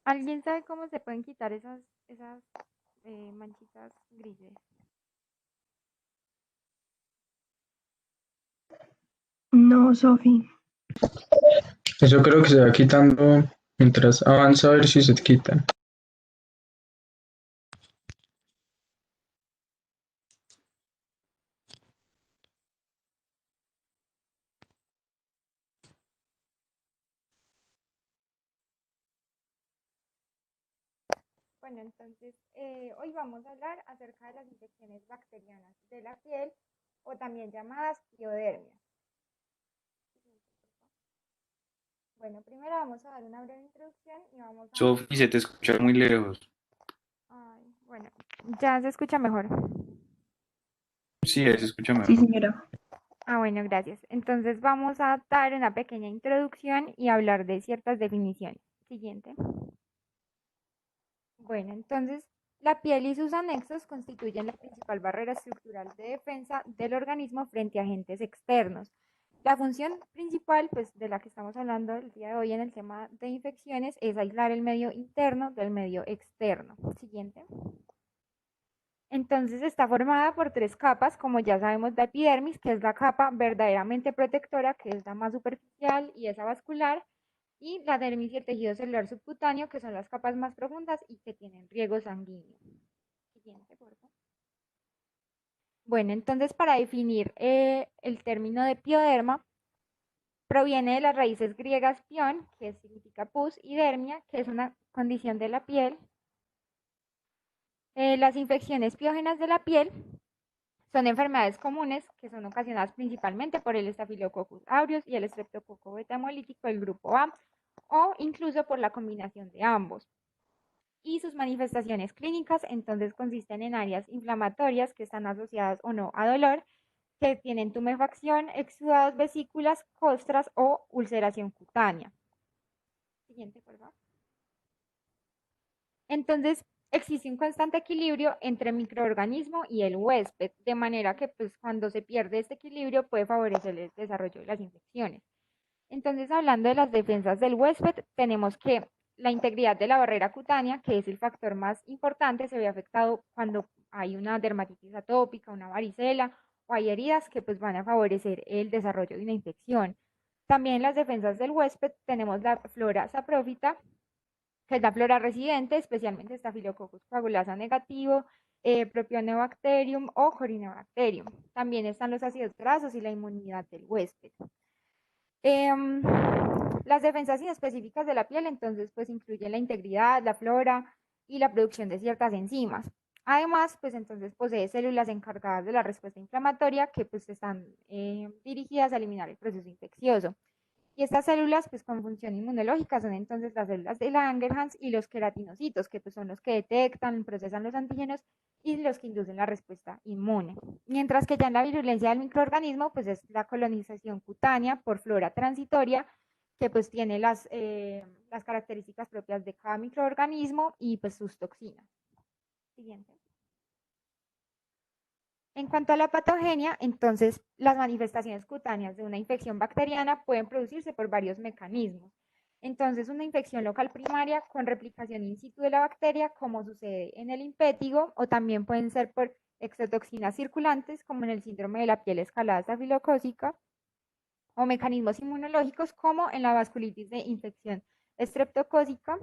¿Alguien sabe cómo se pueden quitar esas manchitas grises? No, Sofi. Eso creo que se va quitando mientras avanza a ver si se quita. Bueno, entonces hoy vamos a hablar acerca de las infecciones bacterianas de la piel o también llamadas piodermias. Bueno, primero vamos a dar una breve introducción y vamos a... Sofi, se te escucha muy lejos. Ay, bueno, ya se escucha mejor. Sí, ahí se escucha Sí, mejor. señora. Ah, bueno, gracias. Entonces vamos a dar una pequeña introducción y hablar de ciertas definiciones. Siguiente. Bueno, entonces la piel y sus anexos constituyen la principal barrera estructural de defensa del organismo frente a agentes externos. La función principal, pues, de la que estamos hablando el día de hoy en el tema de infecciones es aislar el medio interno del medio externo. Siguiente. Entonces está formada por tres capas, como ya sabemos, la epidermis, que es la capa verdaderamente protectora, que es la más superficial y esa vascular, y la dermis y el tejido celular subcutáneo, que son las capas más profundas y que tienen riego sanguíneo. Siguiente, por favor. Bueno, entonces para definir el término de pioderma, proviene de las raíces griegas pion, que significa pus, y dermia, que es una condición de la piel. Las infecciones piógenas de la piel son enfermedades comunes que son ocasionadas principalmente por el Staphylococcus aureus y el Streptococcus beta hemolítico del grupo A, o incluso por la combinación de ambos. Y sus manifestaciones clínicas entonces consisten en áreas inflamatorias que están asociadas o no a dolor, que tienen tumefacción, exudados, vesículas, costras o ulceración cutánea. Siguiente, por favor. Entonces, existe un constante equilibrio entre el microorganismo y el huésped, de manera que pues, cuando se pierde este equilibrio puede favorecer el desarrollo de las infecciones. Entonces, hablando de las defensas del huésped, tenemos que la integridad de la barrera cutánea, que es el factor más importante, se ve afectado cuando hay una dermatitis atópica, una varicela o hay heridas que pues, van a favorecer el desarrollo de una infección. También las defensas del huésped tenemos la flora saprófita, que es la flora residente, especialmente Staphylococcus coagulasa negativo, Propionibacterium o Corynebacterium. También están los ácidos grasos y la inmunidad del huésped. Las defensas inespecíficas de la piel, entonces, pues incluyen la integridad, la flora y la producción de ciertas enzimas. Además, pues entonces posee células encargadas de la respuesta inflamatoria que pues están dirigidas a eliminar el proceso infeccioso. Y estas células, pues con función inmunológica, son entonces las células de Langerhans y los queratinocitos, que pues, son los que detectan, procesan los antígenos y los que inducen la respuesta inmune. Mientras que ya en la virulencia del microorganismo, pues es la colonización cutánea por flora transitoria, que pues tiene las características propias de cada microorganismo y pues sus toxinas. Siguiente. En cuanto a la patogenia, entonces las manifestaciones cutáneas de una infección bacteriana pueden producirse por varios mecanismos. Entonces, una infección local primaria con replicación in situ de la bacteria, como sucede en el impétigo, o también pueden ser por exotoxinas circulantes, como en el síndrome de la piel escalada estafilocócica, o mecanismos inmunológicos, como en la vasculitis de infección estreptocócica.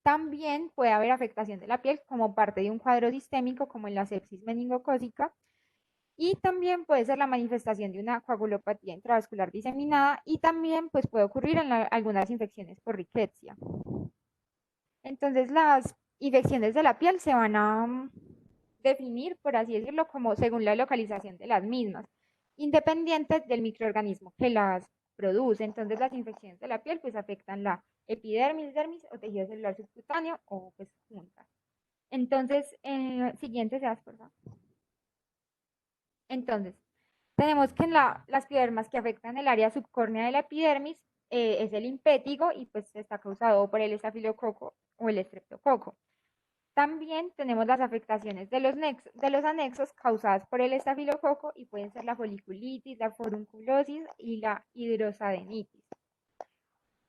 También puede haber afectación de la piel como parte de un cuadro sistémico, como en la sepsis meningocócica, y también puede ser la manifestación de una coagulopatía intravascular diseminada y también pues, puede ocurrir en algunas infecciones por rickettsia. Entonces las infecciones de la piel se van a definir, por así decirlo, como según la localización de las mismas, independientes del microorganismo que las produce. Entonces las infecciones de la piel pues afectan la epidermis, dermis o tejido celular subcutáneo o pues juntas. Entonces, siguiente, seas, por favor. Entonces, tenemos que las piodermas que afectan el área subcórnea de la epidermis es el impétigo y pues está causado por el estafilococo o el estreptococo. También tenemos las afectaciones de los anexos causadas por el estafilococo y pueden ser la foliculitis, la forunculosis y la hidrosadenitis.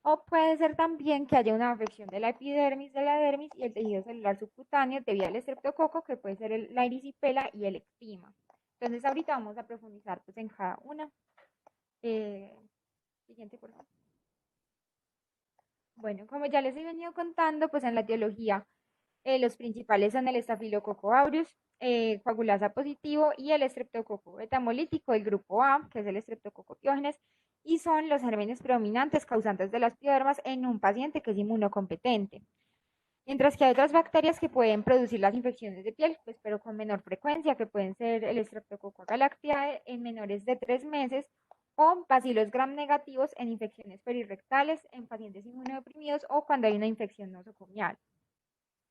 O puede ser también que haya una afección de la epidermis, de la dermis y el tejido celular subcutáneo debido al estreptococo, que puede ser la erisipela y el eczema. Entonces ahorita vamos a profundizar pues en cada una. Eh, Siguiente, por favor. Bueno, como ya les he venido contando, pues en la etiología los principales son el estafilococo aureus, coagulasa positivo y el estreptococo betamolítico del grupo A, que es el estreptococo piógenes, y son los gérmenes predominantes causantes de las piodermas en un paciente que es inmunocompetente. Mientras que hay otras bacterias que pueden producir las infecciones de piel, pues, pero con menor frecuencia, que pueden ser el Streptococcus galactiae en menores de 3 meses o bacilos gram negativos en infecciones perirectales en pacientes inmunodeprimidos o cuando hay una infección nosocomial.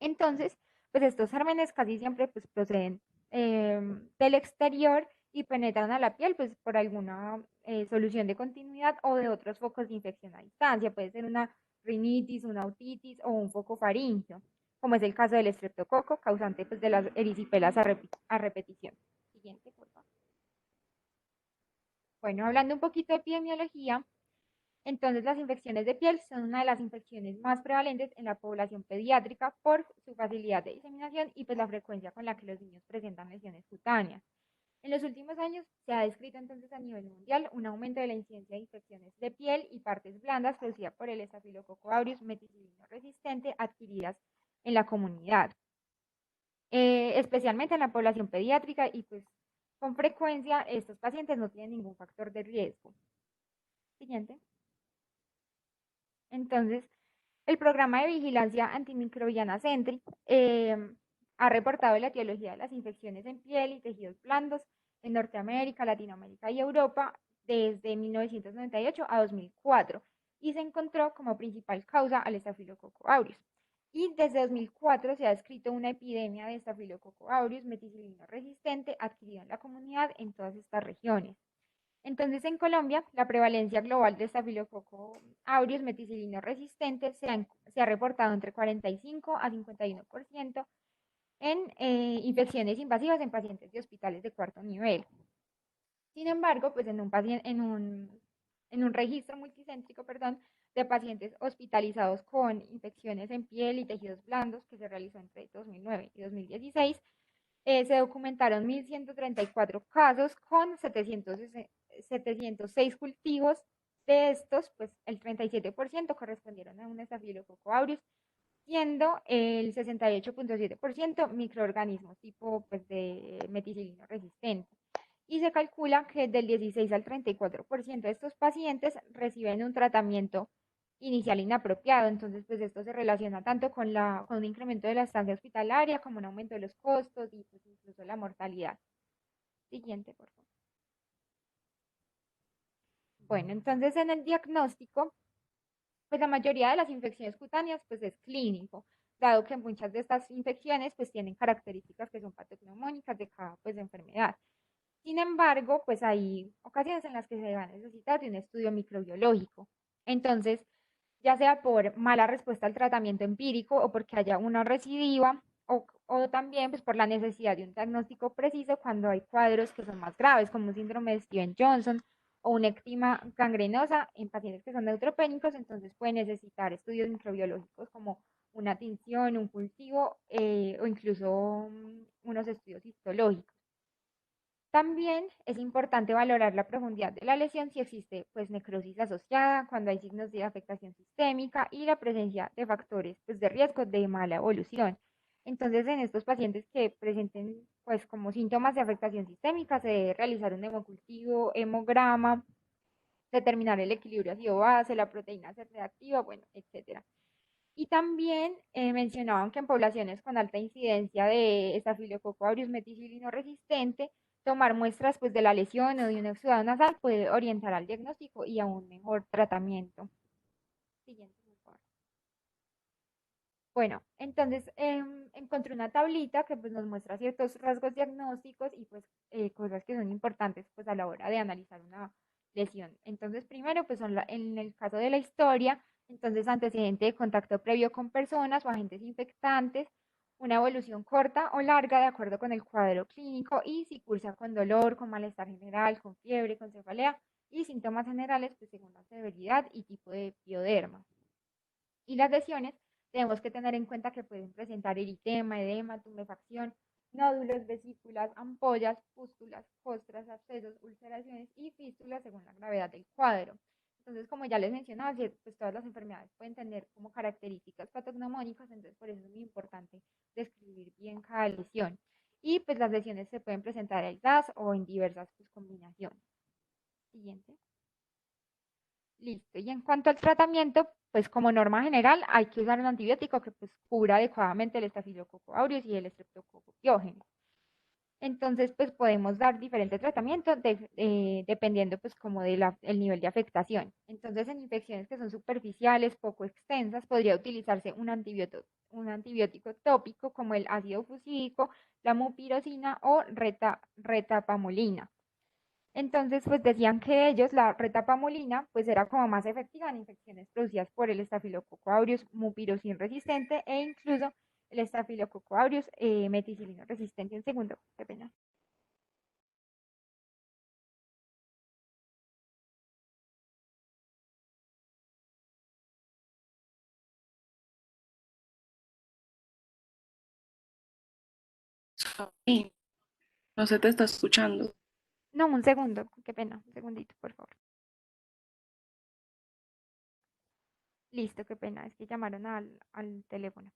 Entonces, pues estos gérmenes casi siempre pues, proceden del exterior y penetran a la piel pues, por alguna solución de continuidad o de otros focos de infección a distancia. Puede ser una rinitis, una otitis o un foco faríngeo, como es el caso del estreptococo, causante pues, de las erisipelas a repetición. Siguiente, por favor. Bueno, hablando un poquito de epidemiología, entonces, las infecciones de piel son una de las infecciones más prevalentes en la población pediátrica por su facilidad de diseminación y pues la frecuencia con la que los niños presentan lesiones cutáneas. En los últimos años se ha descrito entonces a nivel mundial un aumento de la incidencia de infecciones de piel y partes blandas producida por el Staphylococcus aureus meticilino resistente adquiridas en la comunidad, especialmente en la población pediátrica y pues con frecuencia estos pacientes no tienen ningún factor de riesgo. Siguiente. Entonces, el programa de vigilancia antimicrobiana Sentry ha reportado la etiología de las infecciones en piel y tejidos blandos en Norteamérica, Latinoamérica y Europa desde 1998 a 2004 y se encontró como principal causa al Staphylococcus aureus. Y desde 2004 se ha descrito una epidemia de Staphylococcus aureus meticilino resistente adquirida en la comunidad en todas estas regiones. Entonces, en Colombia, la prevalencia global de Staphylococcus aureus meticilino resistente se ha reportado entre 45 a 51% en infecciones invasivas en pacientes de hospitales de cuarto nivel. Sin embargo, pues en un registro multicéntrico, perdón, de pacientes hospitalizados con infecciones en piel y tejidos blandos que se realizó entre 2009 y 2016, se documentaron 1.134 casos con 706 cultivos. De estos, pues el 37% correspondieron a un Staphylococcus aureus, siendo el 68.7% microorganismos tipo pues, de meticilino resistente. Y se calcula que del 16 al 34% de estos pacientes reciben un tratamiento inicial inapropiado. Entonces, pues esto se relaciona tanto con un incremento de la estancia hospitalaria como un aumento de los costos y pues incluso la mortalidad. Siguiente, por favor. Bueno, entonces en el diagnóstico, pues la mayoría de las infecciones cutáneas pues es clínico, dado que muchas de estas infecciones pues tienen características que son patognomónicas de cada pues enfermedad. Sin embargo, pues hay ocasiones en las que se va a necesitar de un estudio microbiológico. Entonces, ya sea por mala respuesta al tratamiento empírico o porque haya una recidiva o también pues, por la necesidad de un diagnóstico preciso cuando hay cuadros que son más graves, como un síndrome de Steven-Johnson o una ectima gangrenosa en pacientes que son neutropénicos, entonces puede necesitar estudios microbiológicos como una tinción, un cultivo o incluso unos estudios histológicos. También es importante valorar la profundidad de la lesión si existe pues, necrosis asociada, cuando hay signos de afectación sistémica y la presencia de factores pues, de riesgo de mala evolución. Entonces, en estos pacientes que presenten pues, como síntomas de afectación sistémica, se debe realizar un hemocultivo, hemograma, determinar el equilibrio ácido-base, la proteína C reactiva, bueno, etcétera. Y también mencionaban que en poblaciones con alta incidencia de Staphylococcus aureus meticilino resistente, tomar muestras pues, de la lesión o de un exudado nasal puede orientar al diagnóstico y a un mejor tratamiento. Siguiente, por favor. Bueno, entonces encontré una tablita que pues, nos muestra ciertos rasgos diagnósticos y pues cosas que son importantes pues, a la hora de analizar una lesión. Entonces, primero, pues son en el caso de la historia, entonces antecedente de contacto previo con personas o agentes infectantes, una evolución corta o larga de acuerdo con el cuadro clínico y si cursa con dolor, con malestar general, con fiebre, con cefalea y síntomas generales pues según la severidad y tipo de pioderma. Y las lesiones tenemos que tener en cuenta que pueden presentar eritema, edema, tumefacción, nódulos, vesículas, ampollas, pústulas, costras, abscesos, ulceraciones y fístulas según la gravedad del cuadro. Entonces, como ya les mencionaba, pues todas las enfermedades pueden tener como características patognomónicas, entonces por eso es muy importante describir bien cada lesión. Y pues las lesiones se pueden presentar aisladas o en diversas pues, combinaciones. Siguiente. Listo. Y en cuanto al tratamiento, pues como norma general hay que usar un antibiótico que pues cubra adecuadamente el Staphylococcus aureus y el Streptococcus pyogenes. Entonces, pues podemos dar diferentes tratamientos dependiendo pues como del nivel de afectación. Entonces, en infecciones que son superficiales, poco extensas, podría utilizarse un antibiótico tópico como el ácido fucídico, la mupirocina o retapamolina. Entonces, pues decían que ellos, la retapamolina, pues era como más efectiva en infecciones producidas por el Staphylococcus aureus mupirocin resistente e incluso el Staphylococcus aureus meticilino resistente. Un segundo, qué pena. Sí, no se te está escuchando. No, un segundo, qué pena, un segundito, por favor. Listo, qué pena, es que llamaron al teléfono.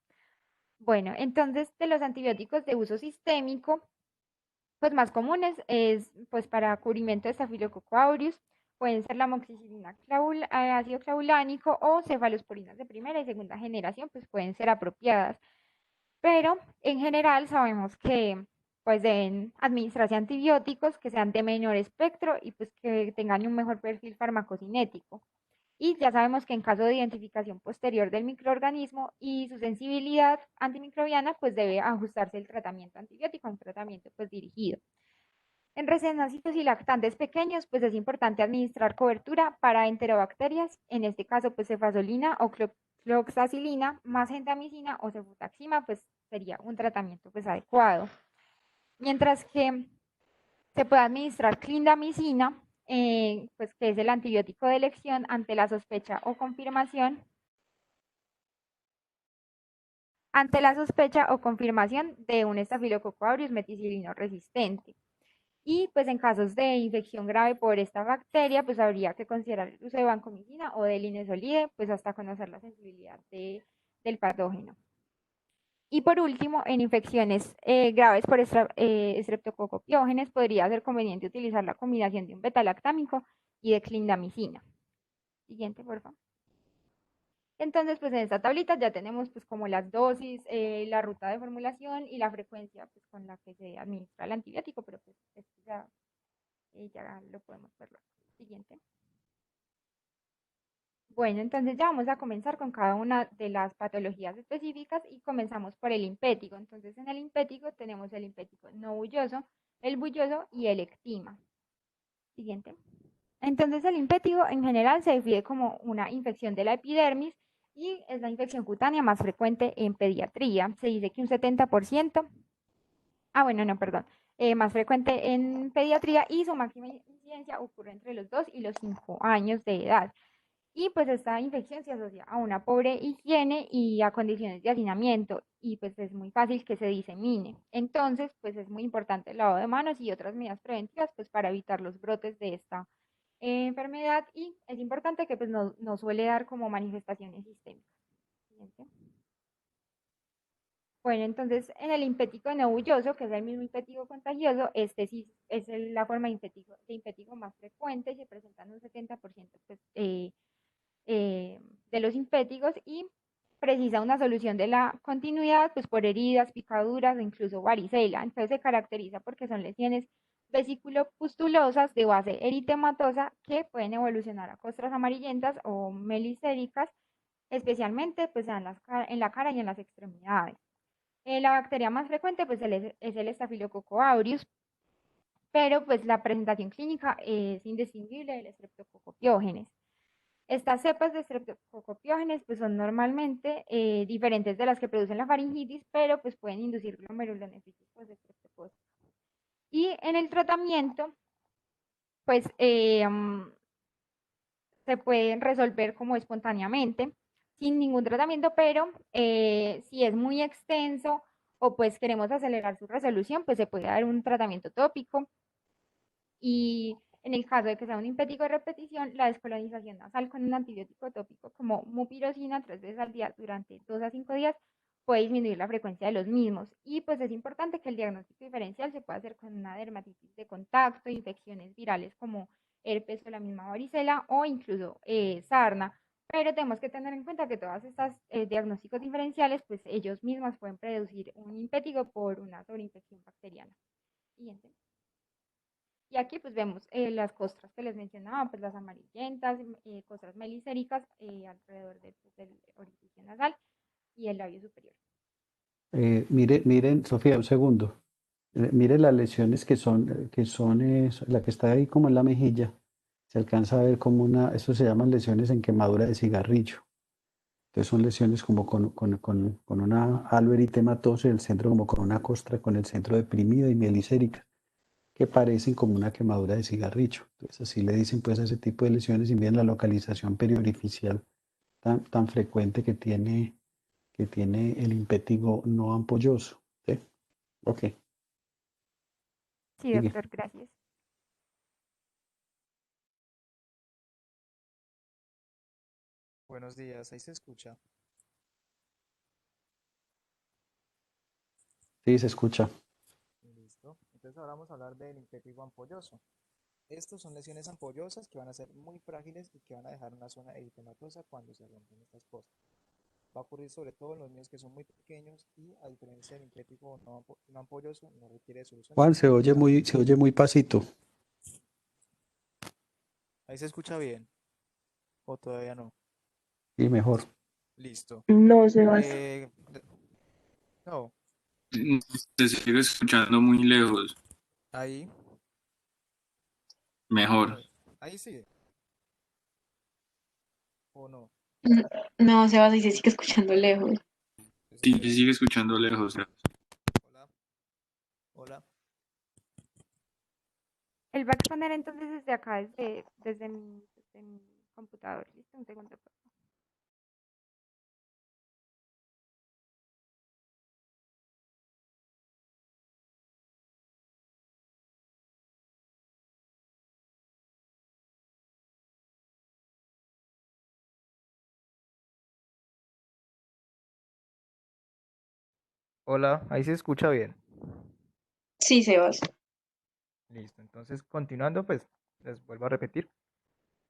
Bueno, entonces de los antibióticos de uso sistémico, pues más comunes es pues para cubrimiento de Staphylococcus aureus, pueden ser la amoxicilina ácido clavulánico o cefalosporinas de primera y segunda generación, pues pueden ser apropiadas. Pero en general sabemos que pues deben administrarse antibióticos que sean de menor espectro y pues que tengan un mejor perfil farmacocinético. Y ya sabemos que en caso de identificación posterior del microorganismo y su sensibilidad antimicrobiana, pues debe ajustarse el tratamiento antibiótico a un tratamiento pues dirigido. En recién nacidos y lactantes pequeños, pues es importante administrar cobertura para enterobacterias, en este caso pues cefazolina o cloxacilina, más gentamicina o cefutaxima, pues sería un tratamiento pues adecuado. Mientras que se puede administrar clindamicina, pues que es el antibiótico de elección ante la sospecha o confirmación de un Staphylococcus aureus meticilino resistente. Y pues en casos de infección grave por esta bacteria, pues habría que considerar el uso de vancomicina o de linezolide, pues hasta conocer la sensibilidad del patógeno. Y por último, en infecciones graves por Streptococcus pyogenes, podría ser conveniente utilizar la combinación de un betalactámico y de clindamicina. Siguiente, por favor. Entonces, pues en esta tablita ya tenemos pues como las dosis, la ruta de formulación y la frecuencia pues con la que se administra el antibiótico, pero pues esto ya lo podemos ver luego. Siguiente. Bueno, entonces ya vamos a comenzar con cada una de las patologías específicas y comenzamos por el impétigo. Entonces, en el impétigo tenemos el impétigo no bulloso, el bulloso y el ectima. Siguiente. Entonces, el impétigo en general se define como una infección de la epidermis y es la infección cutánea más frecuente en pediatría. Se dice que un 70%, más frecuente en pediatría y su máxima incidencia ocurre entre los 2 y los 5 años de edad. Y pues esta infección se asocia a una pobre higiene y a condiciones de hacinamiento y pues es muy fácil que se disemine. Entonces, pues es muy importante el lavado de manos y otras medidas preventivas pues para evitar los brotes de esta enfermedad y es importante que pues no suele dar como manifestaciones sistémicas. Siguiente. Bueno, entonces en el impético nebulloso, que es el mismo impético contagioso, este sí es la forma de impético más frecuente y se presenta en un 70% pues, de los impéticos y precisa una solución de la continuidad pues por heridas, picaduras o incluso varicela. Entonces se caracteriza porque son lesiones vesículo-pustulosas de base eritematosa que pueden evolucionar a costras amarillentas o meliséricas, especialmente pues en la cara y en las extremidades. La bacteria más frecuente pues es el Staphylococcus aureus, pero pues la presentación clínica es indistinguible del Streptococcus pyogenes. Estas cepas de Streptococcus pyogenes pues son normalmente diferentes de las que producen la faringitis, pero pues pueden inducir glomerulonefritis pues, de Streptococcus. Y en el tratamiento, pues se pueden resolver como espontáneamente, sin ningún tratamiento, pero si es muy extenso o pues queremos acelerar su resolución, pues se puede dar un tratamiento tópico. Y en el caso de que sea un impético de repetición, la descolonización nasal con un antibiótico tópico como mupirocina 3 veces al día durante 2 a 5 días puede disminuir la frecuencia de los mismos. Y pues es importante que el diagnóstico diferencial se pueda hacer con una dermatitis de contacto, infecciones virales como herpes o la misma varicela o incluso sarna. Pero tenemos que tener en cuenta que todas estas diagnósticos diferenciales, pues ellos mismos pueden producir un impético por una sobreinfección bacteriana. Siguiente. Y aquí pues vemos las costras que les mencionaba, pues las amarillentas, costras melicéricas alrededor del orificio nasal y el labio superior. Miren, Sofía, un segundo. Mire las lesiones que son la que está ahí como en la mejilla. Se alcanza a ver como eso se llaman lesiones en quemadura de cigarrillo. Entonces son lesiones como con una halo eritematoso y el centro como con una costra con el centro deprimida y mielicérica, que parecen como una quemadura de cigarrillo. Entonces así le dicen pues a ese tipo de lesiones y bien la localización periorificial tan frecuente que tiene el impétigo no ampolloso. ¿Sí? Ok, Sí, sigue. doctor, gracias. Buenos días, ahí se escucha. Sí, se escucha. Listo. Entonces ahora vamos a hablar del impétigo ampolloso. Estos son lesiones ampollosas que van a ser muy frágiles y que van a dejar una zona eritematosa cuando se rompen estas cosas. Va a ocurrir sobre todo en los niños que son muy pequeños y a diferencia del impétigo no ampolloso no requiere solución de Juan, se oye continuidad. muy pasito. Ahí se escucha bien o todavía no. Y mejor. Listo. No, Sebas. Eh, no, Se sigue escuchando muy lejos. ahí, Mejor. ahí sigue o no. No, Sebas, y se sigue escuchando lejos. Sí, Entonces, se sigue escuchando lejos. hola, hola. Él va a exponer entonces desde acá, desde mi computador. ¿Listo? Un segundo, por favor. Hola, ahí se escucha bien. Sí, Sebas. Listo, entonces continuando, pues les vuelvo a repetir.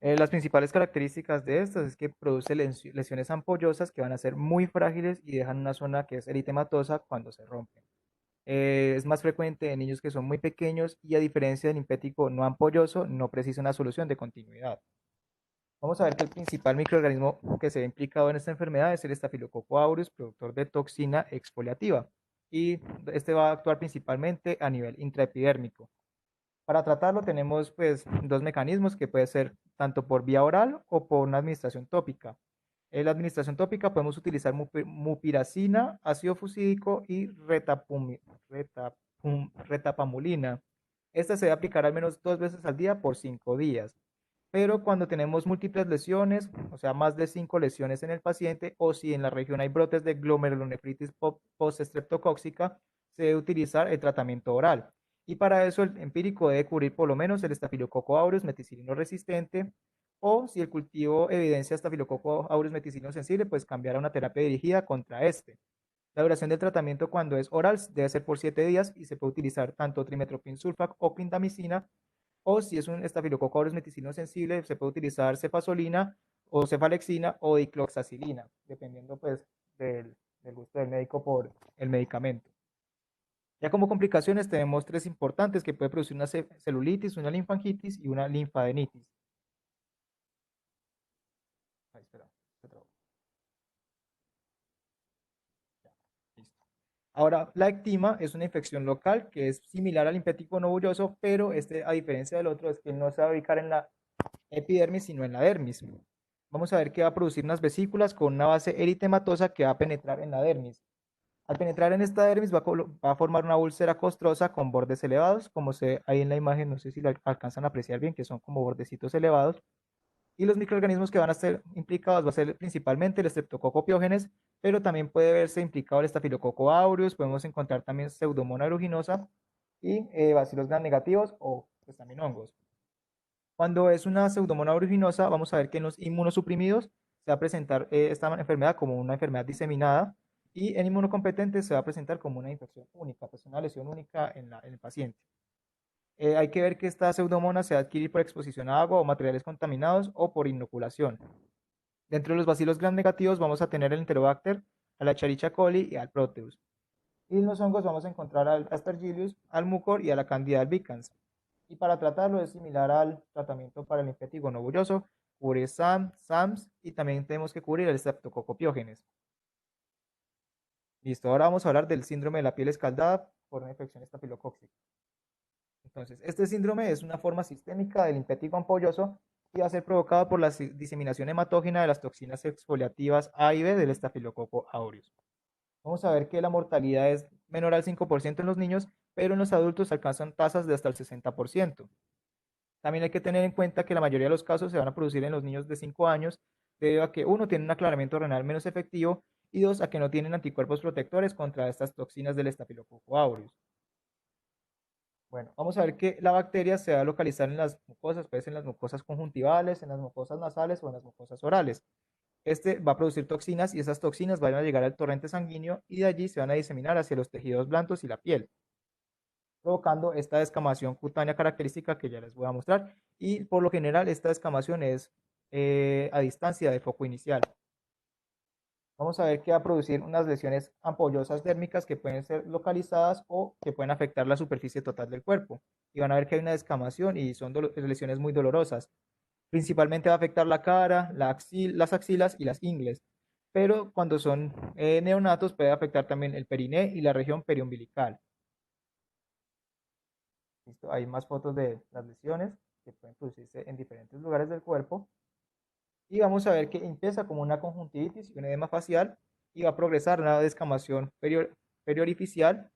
Las principales características de estas es que produce lesiones ampollosas que van a ser muy frágiles y dejan una zona que es eritematosa cuando se rompen. Es más frecuente en niños que son muy pequeños y a diferencia del impético no ampolloso, no precisa una solución de continuidad. Vamos a ver que el principal microorganismo que se ve implicado en esta enfermedad es el Staphylococcus aureus, productor de toxina exfoliativa. Y este va a actuar principalmente a nivel intraepidérmico. Para tratarlo tenemos pues dos mecanismos que puede ser tanto por vía oral o por una administración tópica. En la administración tópica podemos utilizar mupiracina, ácido fusídico y retapamulina. Esta se debe aplicar al menos 2 veces al día por 5 días. Pero cuando tenemos múltiples lesiones, o sea, más de 5 lesiones en el paciente, o si en la región hay brotes de glomerulonefritis post-estreptocóxica, se debe utilizar el tratamiento oral. Y para eso el empírico debe cubrir por lo menos el Staphylococcus aureus meticilino resistente, o si el cultivo evidencia Staphylococcus aureus meticilino sensible, pues cambiar a una terapia dirigida contra este. La duración del tratamiento cuando es oral debe ser por 7 días y se puede utilizar tanto trimethoprim sulfac o clindamicina, o si es un estafilococcus aureus meticilino sensible, se puede utilizar cefazolina o cefalexina o dicloxacilina, dependiendo pues del gusto del médico por el medicamento. Ya como complicaciones tenemos tres importantes que puede producir una celulitis, una linfangitis y una linfadenitis. Ay, espera, ya, listo. Ahora, la ectima es una infección local que es similar al impético no bulloso, pero este, a diferencia del otro, es que no se va a ubicar en la epidermis, sino en la dermis. Vamos a ver que va a producir unas vesículas con una base eritematosa que va a penetrar en la dermis. Al penetrar en esta dermis va a formar una úlcera costrosa con bordes elevados, como se ve ahí en la imagen, no sé si lo alcanzan a apreciar bien, que son como bordecitos elevados. Y los microorganismos que van a ser implicados va a ser principalmente el Streptococcus pyogenes, pero también puede verse implicado el Staphylococcus aureus, podemos encontrar también Pseudomonas aeruginosa y bacilos gram negativos o pues también hongos. Cuando es una Pseudomonas aeruginosa, vamos a ver que en los inmunosuprimidos se va a presentar esta enfermedad como una enfermedad diseminada y en inmunocompetentes se va a presentar como una infección única, pues una lesión única en el paciente. Hay que ver que esta pseudomonas se va a adquirir por exposición a agua o materiales contaminados o por inoculación. Dentro de los bacilos gram negativos vamos a tener el Enterobacter, a la Escherichia coli y al Proteus. Y en los hongos vamos a encontrar al Aspergillus, al Mucor y a la Candida albicans. Y para tratarlo es similar al tratamiento para el impétigo no bulloso, cubre SAMS y también tenemos que cubrir el Streptococcus pyogenes. Listo, ahora vamos a hablar del síndrome de la piel escaldada por una infección estafilocócica. Entonces, este síndrome es una forma sistémica del impétigo ampolloso y va a ser provocado por la diseminación hematógena de las toxinas exfoliativas A y B del Staphylococcus aureus. Vamos a ver que la mortalidad es menor al 5% en los niños, pero en los adultos alcanzan tasas de hasta el 60%. También hay que tener en cuenta que la mayoría de los casos se van a producir en los niños de 5 años, debido a que uno, tiene un aclaramiento renal menos efectivo y dos, a que no tienen anticuerpos protectores contra estas toxinas del Staphylococcus aureus. Bueno, vamos a ver que la bacteria se va a localizar en las mucosas, puede ser en las mucosas conjuntivales, en las mucosas nasales o en las mucosas orales. Este va a producir toxinas y esas toxinas van a llegar al torrente sanguíneo y de allí se van a diseminar hacia los tejidos blandos y la piel, provocando esta descamación cutánea característica que ya les voy a mostrar. Y por lo general esta descamación es a distancia del foco inicial. Vamos a ver que va a producir unas lesiones ampollosas dérmicas que pueden ser localizadas o que pueden afectar la superficie total del cuerpo. Y van a ver que hay una descamación y son lesiones muy dolorosas. Principalmente va a afectar la cara, las axilas y las ingles. Pero cuando son neonatos puede afectar también el periné y la región periumbilical. ¿Listo? Hay más fotos de las lesiones que pueden producirse en diferentes lugares del cuerpo. Y vamos a ver que empieza como una conjuntivitis y un edema facial y va a progresar a una descamación periorificial.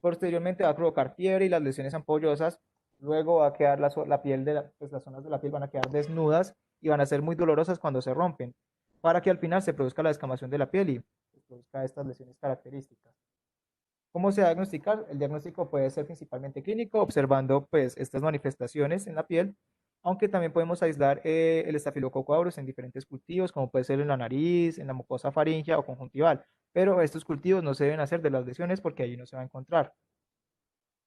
Posteriormente va a provocar fiebre y las lesiones ampollosas. Luego va a quedar la piel pues las zonas de la piel van a quedar desnudas y van a ser muy dolorosas cuando se rompen, para que al final se produzca la descamación de la piel y se produzca estas lesiones características. ¿Cómo se va a diagnosticar? El diagnóstico puede ser principalmente clínico, observando pues estas manifestaciones en la piel, aunque también podemos aislar el Staphylococcus aureus en diferentes cultivos, como puede ser en la nariz, en la mucosa faríngea o conjuntival, pero estos cultivos no se deben hacer de las lesiones porque allí no se va a encontrar.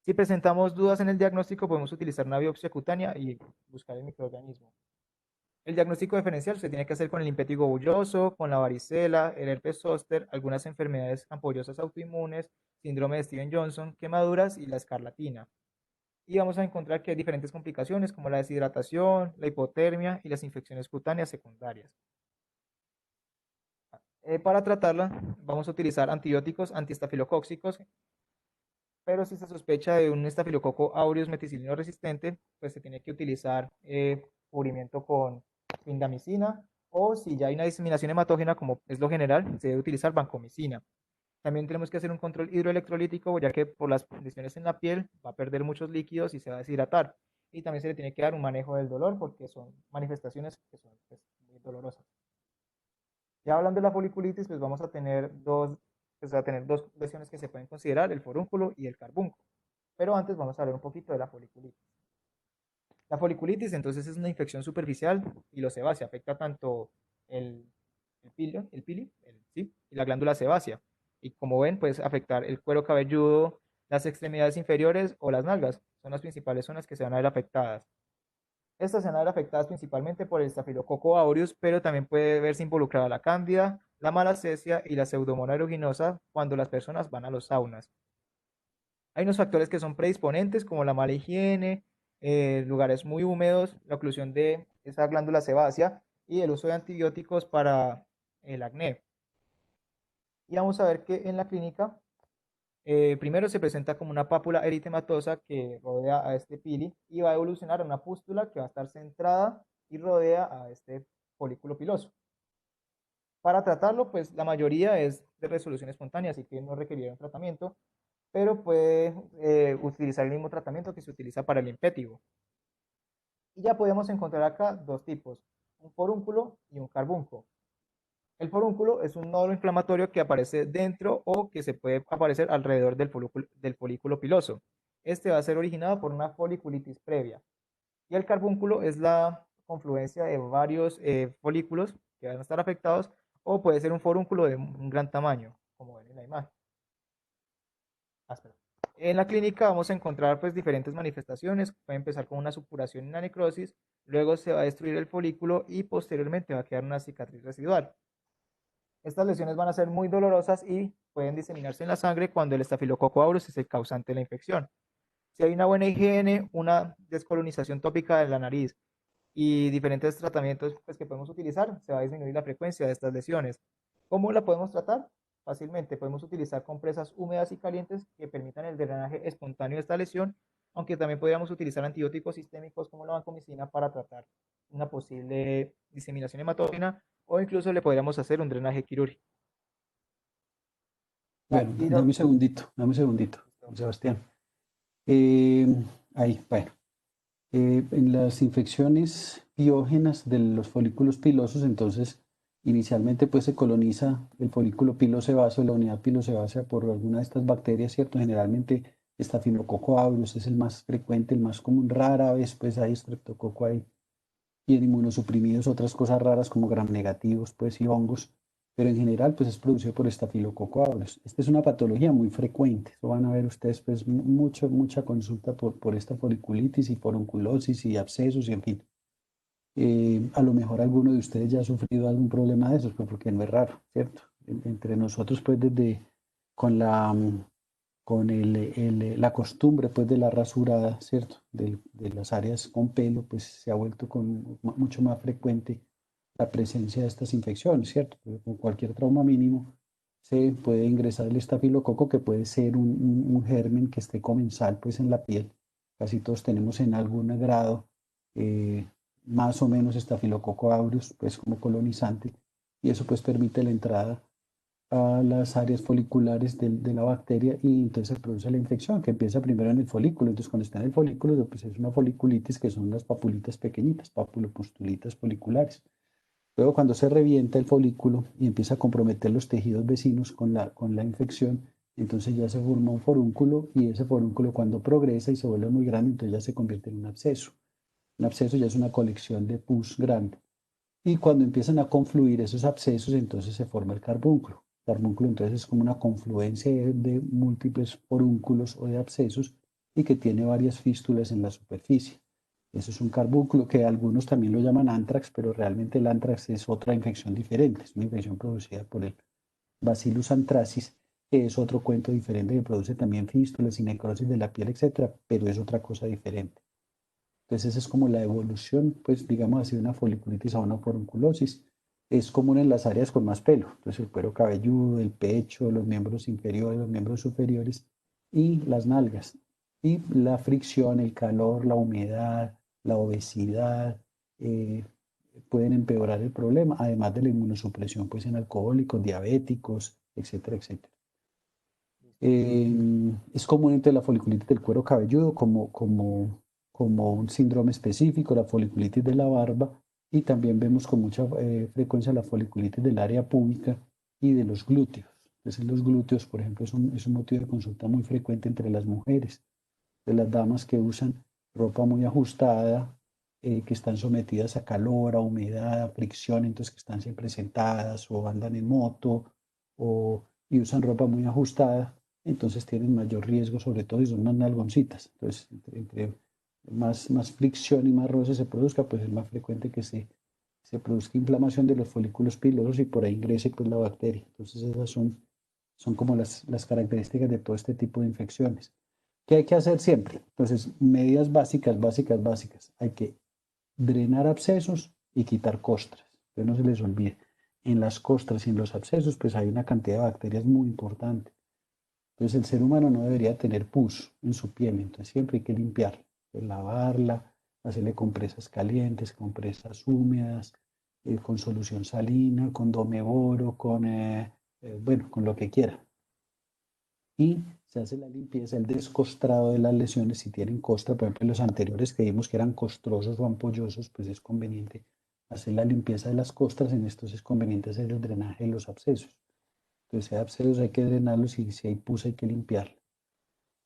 Si presentamos dudas en el diagnóstico, podemos utilizar una biopsia cutánea y buscar el microorganismo. El diagnóstico diferencial se tiene que hacer con el impétigo bulloso, con la varicela, el herpes zóster, algunas enfermedades ampollosas autoinmunes, síndrome de Steven-Johnson, quemaduras y la escarlatina. Y vamos a encontrar que hay diferentes complicaciones como la deshidratación, la hipotermia y las infecciones cutáneas secundarias. Para tratarla vamos a utilizar antibióticos antiestafilocóxicos, pero si se sospecha de un estafilococo aureus meticilino resistente, pues se tiene que utilizar cubrimiento con clindamicina, o si ya hay una diseminación hematógena, como es lo general, se debe utilizar vancomicina. También tenemos que hacer un control hidroelectrolítico, ya que por las lesiones en la piel va a perder muchos líquidos y se va a deshidratar. Y también se le tiene que dar un manejo del dolor, porque son manifestaciones que son pues, muy dolorosas. Ya hablando de la foliculitis, pues vamos a tener dos lesiones que se pueden considerar, el forúnculo y el carbunco. Pero antes vamos a hablar un poquito de la foliculitis. La foliculitis entonces es una infección superficial y lo sebácea, afecta tanto el pili, sí, y la glándula sebácea. Y como ven, puede afectar el cuero cabelludo, las extremidades inferiores o las nalgas. Son las principales zonas que se van a ver afectadas. Estas se van a ver afectadas principalmente por el Staphylococcus aureus, pero también puede verse involucrada la cándida, la malacesia y la pseudomonas aeruginosa cuando las personas van a los saunas. Hay unos factores que son predisponentes, como la mala higiene, lugares muy húmedos, la oclusión de esa glándula sebácea y el uso de antibióticos para el acné. Y vamos a ver que en la clínica, primero se presenta como una pápula eritematosa que rodea a este pili y va a evolucionar a una pústula que va a estar centrada y rodea a este folículo piloso. Para tratarlo, pues la mayoría es de resolución espontánea, así que no requeriría un tratamiento, pero puede utilizar el mismo tratamiento que se utiliza para el impétigo. Y ya podemos encontrar acá dos tipos. un forúnculo y un carbúnculo. El forúnculo es un nódulo inflamatorio que aparece dentro o que se puede aparecer alrededor del folículo piloso. Este va a ser originado por una foliculitis previa. Y el carbúnculo es la confluencia de varios folículos que van a estar afectados, o puede ser un forúnculo de un gran tamaño, como ven en la imagen. Espera. En la clínica vamos a encontrar pues diferentes manifestaciones. Puede empezar con una supuración y una necrosis, luego se va a destruir el folículo y posteriormente va a quedar una cicatriz residual. Estas lesiones van a ser muy dolorosas y pueden diseminarse en la sangre cuando el estafilococo aureus es el causante de la infección. Si hay una buena higiene, una descolonización tópica de la nariz y diferentes tratamientos pues, que podemos utilizar, se va a disminuir la frecuencia de estas lesiones. ¿Cómo la podemos tratar? Fácilmente podemos utilizar compresas húmedas y calientes que permitan el drenaje espontáneo de esta lesión, aunque también podríamos utilizar antibióticos sistémicos como la vancomicina para tratar una posible diseminación hematógena, o incluso le podríamos hacer un drenaje quirúrgico. Bueno, dame un segundito, Sebastián. Ahí, bueno. En las infecciones piógenas de los folículos pilosos, entonces, inicialmente pues se coloniza el folículo pilosebáceo, la unidad pilosebácea, por alguna de estas bacterias, ¿cierto? Generalmente Staphylococcus aureus es el más frecuente, el más común. Rara vez pues hay Streptococcus ahí, y en inmunosuprimidos otras cosas raras como gram negativos pues y hongos, pero en general pues es producido por Staphylococcus aureus. Esta es una patología muy frecuente, eso van a ver ustedes pues mucha consulta por esta foliculitis y forunculosis y abscesos y en fin. A lo mejor alguno de ustedes ya ha sufrido algún problema de esos, pues porque no es raro, ¿cierto? Entre nosotros pues desde con la la costumbre pues de la rasurada, ¿cierto? De las áreas con pelo, pues se ha vuelto mucho más frecuente la presencia de estas infecciones, ¿cierto? Con cualquier trauma mínimo se puede ingresar el estafilococo, que puede ser un germen que esté comensal pues en la piel. Casi todos tenemos en algún grado más o menos estafilococo aureus pues como colonizante, y eso pues permite la entrada a las áreas foliculares de la bacteria, y entonces se produce la infección que empieza primero en el folículo. Entonces cuando está en el folículo pues es una foliculitis, que son las papulitas pequeñitas, papulopustulitas foliculares. Luego cuando se revienta el folículo y empieza a comprometer los tejidos vecinos con la infección, entonces ya se forma un forúnculo, y ese forúnculo cuando progresa y se vuelve muy grande, entonces ya se convierte en un absceso. Un absceso ya es una colección de pus grande. Y cuando empiezan a confluir esos abscesos, entonces se forma el carbúnculo. El carbúnculo entonces es como una confluencia de múltiples forúnculos o de abscesos, y que tiene varias fístulas en la superficie. Eso es un carbúnculo, que algunos también lo llaman anthrax, pero realmente el anthrax es otra infección diferente. Es una infección producida por el Bacillus anthracis, que es otro cuento diferente, que produce también fístulas y necrosis de la piel, etcétera, pero es otra cosa diferente. Entonces esa es como la evolución, pues digamos así, de una foliculitis a una forunculosis. Es común en las áreas con más pelo, entonces el cuero cabelludo, el pecho, los miembros inferiores, los miembros superiores y las nalgas. Y la fricción, el calor, la humedad, la obesidad pueden empeorar el problema, además de la inmunosupresión pues en alcohólicos, diabéticos, etcétera, etcétera. Es común entre la foliculitis del cuero cabelludo como un síndrome específico, la foliculitis de la barba, y también vemos con mucha frecuencia la foliculitis del área púbica y de los glúteos. Entonces los glúteos, por ejemplo, es un motivo de consulta muy frecuente entre las mujeres, de las damas que usan ropa muy ajustada, que están sometidas a calor, a humedad, a fricción, entonces que están siempre sentadas o andan en moto y usan ropa muy ajustada, entonces tienen mayor riesgo, sobre todo si son unas nalgoncitas. Entonces, entre más fricción y más roce se produzca, pues es más frecuente que se produzca inflamación de los folículos pilosos y por ahí ingrese pues la bacteria. Entonces esas son como las características de todo este tipo de infecciones. ¿Qué hay que hacer siempre? Entonces, medidas básicas. Hay que drenar abscesos y quitar costras. Que no se les olvide. En las costras y en los abscesos, pues hay una cantidad de bacterias muy importante. Entonces, el ser humano no debería tener pus en su piel, entonces siempre hay que limpiarla, pues, lavarla, hacerle compresas calientes, compresas húmedas, con solución salina, con domeboro, con lo que quiera. Y se hace la limpieza, el descostrado de las lesiones. Si tienen costra, por ejemplo, los anteriores que vimos que eran costrosos o ampollosos, pues es conveniente hacer la limpieza de las costras. En estos es conveniente hacer el drenaje de los abscesos. Entonces, si hay abscesos hay que drenarlos y si hay pus hay que limpiarlo.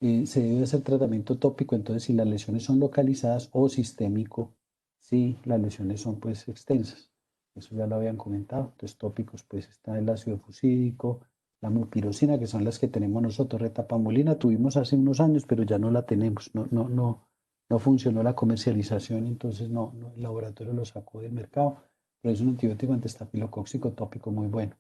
Se debe hacer tratamiento tópico, entonces, si las lesiones son localizadas, o sistémico, si las lesiones son pues extensas. Eso ya lo habían comentado. Entonces, tópicos, pues está el ácido fusídico, la mupirocina, que son las que tenemos nosotros. Retapamolina tuvimos hace unos años, pero ya no la tenemos. No funcionó la comercialización, entonces el laboratorio lo sacó del mercado. Pero es un antibiótico antiestafilocóxico tópico muy bueno.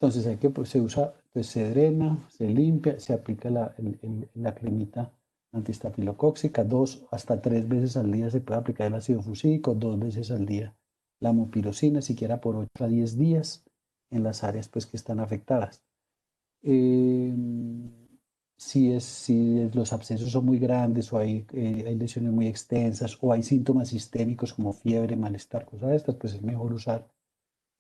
Entonces pues, se usa, pues se drena, se limpia, se aplica la cremita antiestafilocóxica 2 hasta 3 veces al día. Se puede aplicar el ácido fusídico 2 veces al día. La mupirocina, siquiera por 8 a 10 días en las áreas pues, que están afectadas. Si los abscesos son muy grandes o hay lesiones muy extensas o hay síntomas sistémicos como fiebre, malestar, cosas de estas, pues es mejor usar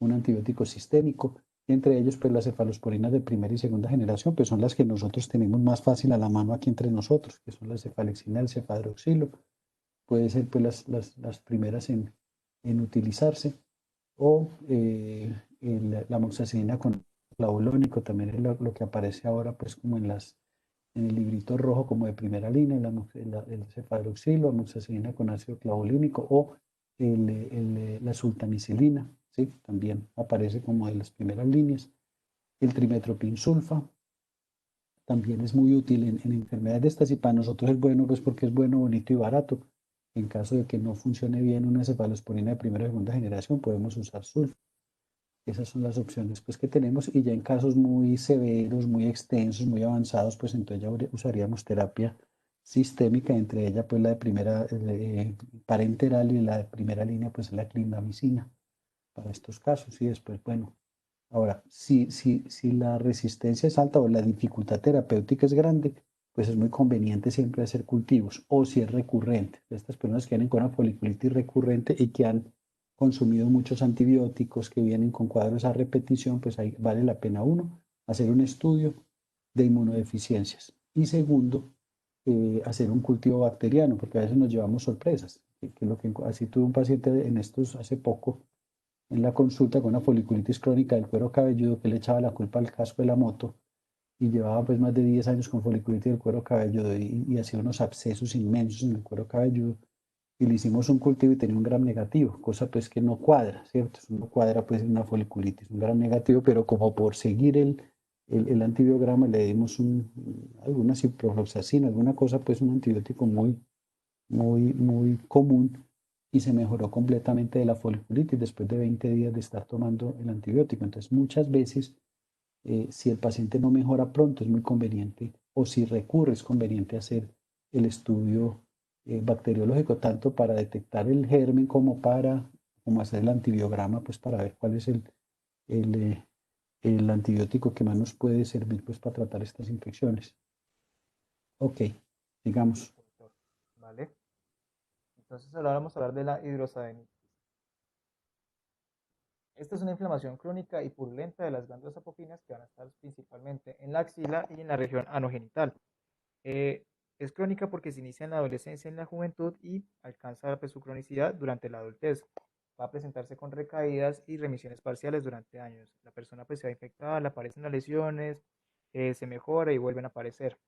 un antibiótico sistémico. Entre ellos, pues las cefalosporinas de primera y segunda generación, pues son las que nosotros tenemos más fácil a la mano aquí entre nosotros, que son la cefalexina, el cefadroxilo. Puede ser pues las primeras en utilizarse, o la amoxicilina con clavulánico, también es lo que aparece ahora pues como en el librito rojo como de primera línea, el cefadroxilo, amoxicilina con ácido clavulínico, o la sultamicilina, ¿sí? También aparece como de las primeras líneas. El trimetoprim sulfa también es muy útil en enfermedades de estas, y para nosotros es bueno pues porque es bueno, bonito y barato. En caso de que no funcione bien una cefalosporina de primera o segunda generación, podemos usar sulfa. Esas son las opciones pues, que tenemos, y ya en casos muy severos, muy extensos, muy avanzados, pues entonces ya usaríamos terapia sistémica, entre ellas pues la de primera parenteral, y la de primera línea pues la clindamicina para estos casos. Y después, bueno, ahora, si la resistencia es alta o la dificultad terapéutica es grande, pues es muy conveniente siempre hacer cultivos, o si es recurrente. Estas personas que vienen con una foliculitis recurrente y que han consumido muchos antibióticos, que vienen con cuadros a repetición, pues ahí vale la pena, uno, hacer un estudio de inmunodeficiencias, y segundo, hacer un cultivo bacteriano, porque a veces nos llevamos sorpresas. Así tuve un paciente en estos hace poco en la consulta con una foliculitis crónica del cuero cabelludo, que le echaba la culpa al casco de la moto, y llevaba pues más de 10 años con foliculitis del cuero cabelludo, y hacía unos abscesos inmensos en el cuero cabelludo, y le hicimos un cultivo y tenía un gram negativo, cosa pues que no cuadra, ¿cierto? No cuadra pues en una foliculitis, un gram negativo, pero como por seguir el antibiograma le dimos alguna ciprofloxacina, alguna cosa, pues un antibiótico muy común, y se mejoró completamente de la foliculitis después de 20 días de estar tomando el antibiótico. Entonces, muchas veces, si el paciente no mejora pronto, es muy conveniente, o si recurre, es conveniente hacer el estudio bacteriológico, tanto para detectar el germen como hacer el antibiograma, pues para ver cuál es el antibiótico que más nos puede servir pues para tratar estas infecciones. Ok, digamos. ¿Vale? Entonces ahora vamos a hablar de la hidrosadenitis. Esta es una inflamación crónica y purulenta de las glándulas apocrinas, que van a estar principalmente en la axila y en la región anogenital. Es crónica porque se inicia en la adolescencia y en la juventud, y alcanza pues, su cronicidad durante la adultez. Va a presentarse con recaídas y remisiones parciales durante años. La persona pues, se va infectada, le aparecen las lesiones, se mejora y vuelven a aparecer.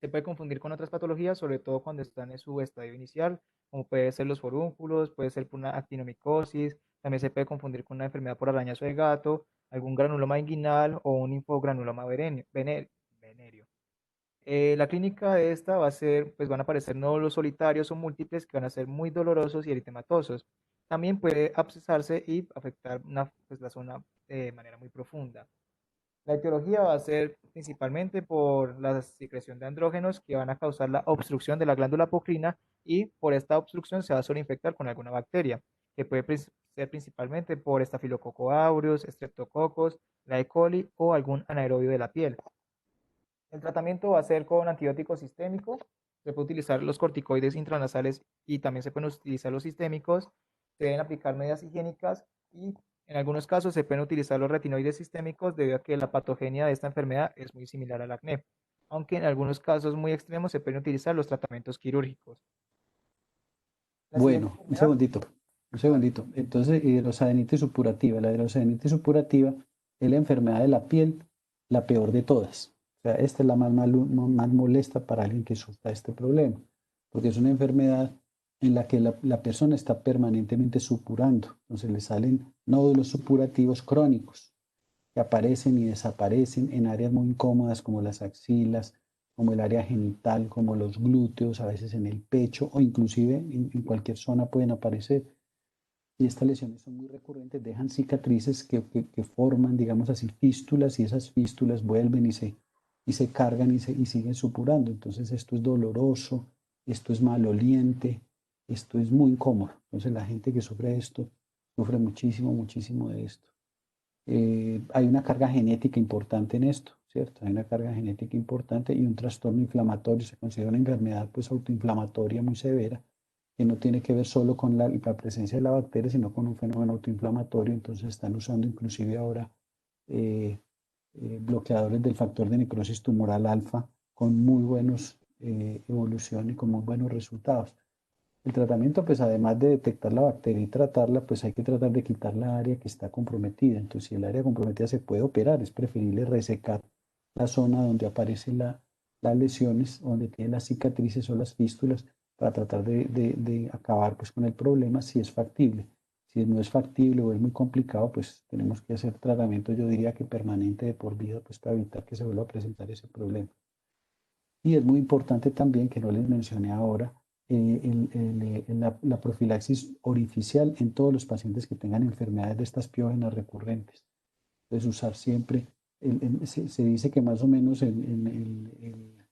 Se puede confundir con otras patologías, sobre todo cuando están en su estadio inicial, como puede ser los forúnculos, puede ser por una actinomicosis, también se puede confundir con una enfermedad por arañazo de gato, algún granuloma inguinal o un infogranuloma venéreo. La clínica de esta va a ser, pues van a aparecer nódulos solitarios o múltiples que van a ser muy dolorosos y eritematosos. También puede abscesarse y afectar pues, la zona de manera muy profunda. La etiología va a ser principalmente por la secreción de andrógenos, que van a causar la obstrucción de la glándula apocrina, y por esta obstrucción se va a sobreinfectar con alguna bacteria, que puede ser principalmente por Staphylococcus aureus, Streptococcus, la E. coli o algún anaerobio de la piel. El tratamiento va a ser con antibiótico sistémico. Se puede utilizar los corticoides intranasales y también se pueden utilizar los sistémicos. Se deben aplicar medidas higiénicas, y en algunos casos se pueden utilizar los retinoides sistémicos, debido a que la patogenia de esta enfermedad es muy similar al acné. Aunque en algunos casos muy extremos se pueden utilizar los tratamientos quirúrgicos. La siguiente Bueno, un enfermedad, segundito. Un segundito. Entonces, hidrosadenitis supurativa. La hidrosadenitis supurativa es la enfermedad de la piel, la peor de todas. O sea, esta es la más molesta para alguien que sufra este problema, porque es una enfermedad en la que la persona está permanentemente supurando. Entonces, le salen nódulos supurativos crónicos que aparecen y desaparecen en áreas muy incómodas como las axilas, como el área genital, como los glúteos, a veces en el pecho o inclusive en cualquier zona pueden aparecer. Y estas lesiones son muy recurrentes, dejan cicatrices que forman, digamos así, fístulas y esas fístulas vuelven y se cargan y siguen supurando. Entonces esto es doloroso, esto es maloliente, esto es muy incómodo. Entonces la gente que sufre esto sufre muchísimo, muchísimo de esto. Hay una carga genética importante en esto, ¿cierto? Hay una carga genética importante y un trastorno inflamatorio. Se considera una enfermedad pues autoinflamatoria muy severa que no tiene que ver solo con la presencia de la bacteria, sino con un fenómeno autoinflamatorio. Entonces están usando inclusive ahora eh, bloqueadores del factor de necrosis tumoral alfa con muy buenos evolución y con muy buenos resultados. El tratamiento, pues además de detectar la bacteria y tratarla, pues hay que tratar de quitar la área que está comprometida. Entonces, si el área comprometida se puede operar, es preferible resecar la zona donde aparecen las lesiones, donde tienen las cicatrices o las fístulas, para tratar de acabar pues, con el problema si es factible. Si no es factible o es muy complicado, pues tenemos que hacer tratamiento, yo diría que permanente de por vida, pues para evitar que se vuelva a presentar ese problema. Y es muy importante también, que no les mencioné ahora, la profilaxis orificial en todos los pacientes que tengan enfermedades de estas piógenas recurrentes. Entonces, usar siempre, se dice que más o menos en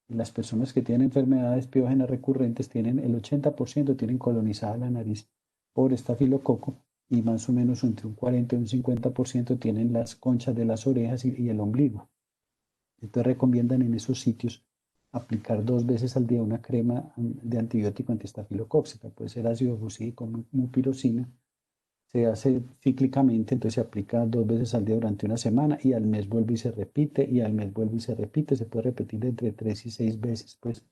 las personas que tienen enfermedades piógenas recurrentes, tienen el 80% tienen colonizada la nariz por estafilococo y más o menos entre un 40 y un 50% tienen las conchas de las orejas y el ombligo. Entonces recomiendan en esos sitios aplicar 2 veces al día una crema de antibiótico antiestafilocóxica, puede ser ácido fucídico, mupirocina, se hace cíclicamente, entonces se aplica 2 veces al día durante una semana y al mes vuelve y se repite, y al mes vuelve y se repite, se puede repetir entre 3 y 6 veces, pues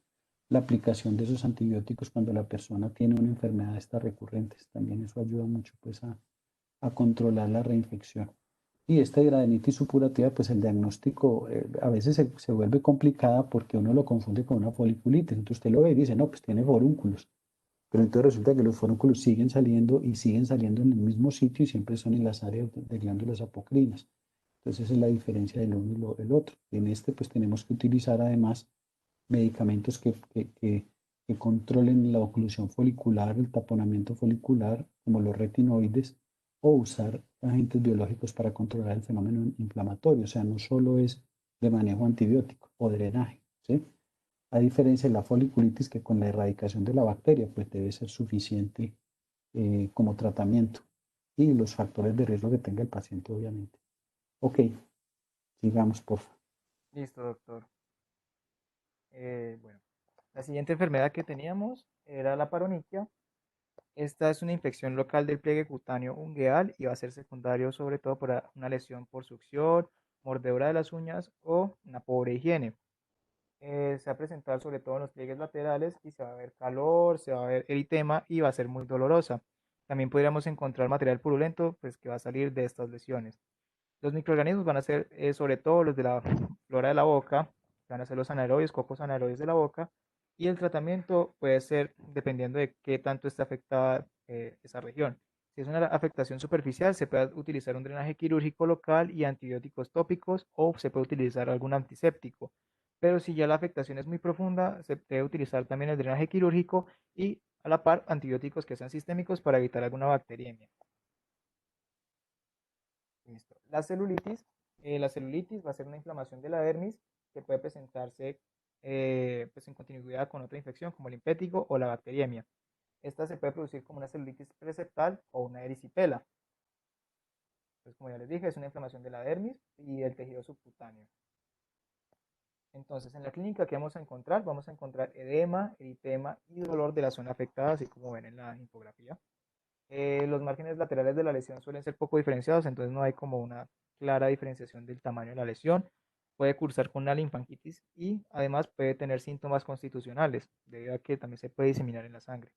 la aplicación de esos antibióticos cuando la persona tiene una enfermedad de estas recurrentes, también eso ayuda mucho pues a controlar la reinfección. Y esta hidradenitis supurativa, pues el diagnóstico a veces se vuelve complicada porque uno lo confunde con una foliculitis. Entonces usted lo ve y dice, no, pues tiene forúnculos. Pero entonces resulta que los forúnculos siguen saliendo y siguen saliendo en el mismo sitio y siempre son en las áreas de glándulas apocrinas. Entonces esa es la diferencia del uno y el otro. En este pues tenemos que utilizar además medicamentos que controlen la oclusión folicular, el taponamiento folicular, como los retinoides, o usar agentes biológicos para controlar el fenómeno inflamatorio. O sea, no solo es de manejo antibiótico o drenaje, ¿sí? A diferencia de la foliculitis, que con la erradicación de la bacteria, pues debe ser suficiente como tratamiento. Y los factores de riesgo que tenga el paciente, obviamente. Ok, sigamos, por favor. Listo, doctor. Bueno, la siguiente enfermedad que teníamos era la paroniquia. Esta es una infección local del pliegue cutáneo ungueal y va a ser secundario sobre todo por una lesión por succión, mordedura de las uñas o una pobre higiene. Se va a presentar sobre todo en los pliegues laterales y se va a ver calor, se va a ver eritema y va a ser muy dolorosa. También podríamos encontrar material purulento pues, que va a salir de estas lesiones. Los microorganismos van a ser sobre todo los de la flora de la boca, van a ser los anaerobios, cocos anaerobios de la boca, y el tratamiento puede ser dependiendo de qué tanto está afectada esa región. Si es una afectación superficial, se puede utilizar un drenaje quirúrgico local y antibióticos tópicos o se puede utilizar algún antiséptico. Pero si ya la afectación es muy profunda, se debe utilizar también el drenaje quirúrgico y a la par antibióticos que sean sistémicos para evitar alguna bacteriemia. Listo. La celulitis va a ser una inflamación de la dermis que puede presentarse pues en continuidad con otra infección como el impétigo o la bacteriemia. Esta se puede producir como una celulitis preseptal o una erisipela. Entonces, como ya les dije, es una inflamación de la dermis y del tejido subcutáneo. Entonces, en la clínica, ¿qué vamos a encontrar? Vamos a encontrar edema, eritema y dolor de la zona afectada, así como ven en la infografía. Los márgenes laterales de la lesión suelen ser poco diferenciados, entonces no hay como una clara diferenciación del tamaño de la lesión. Puede cursar con una linfangitis y además puede tener síntomas constitucionales, debido a que también se puede diseminar en la sangre.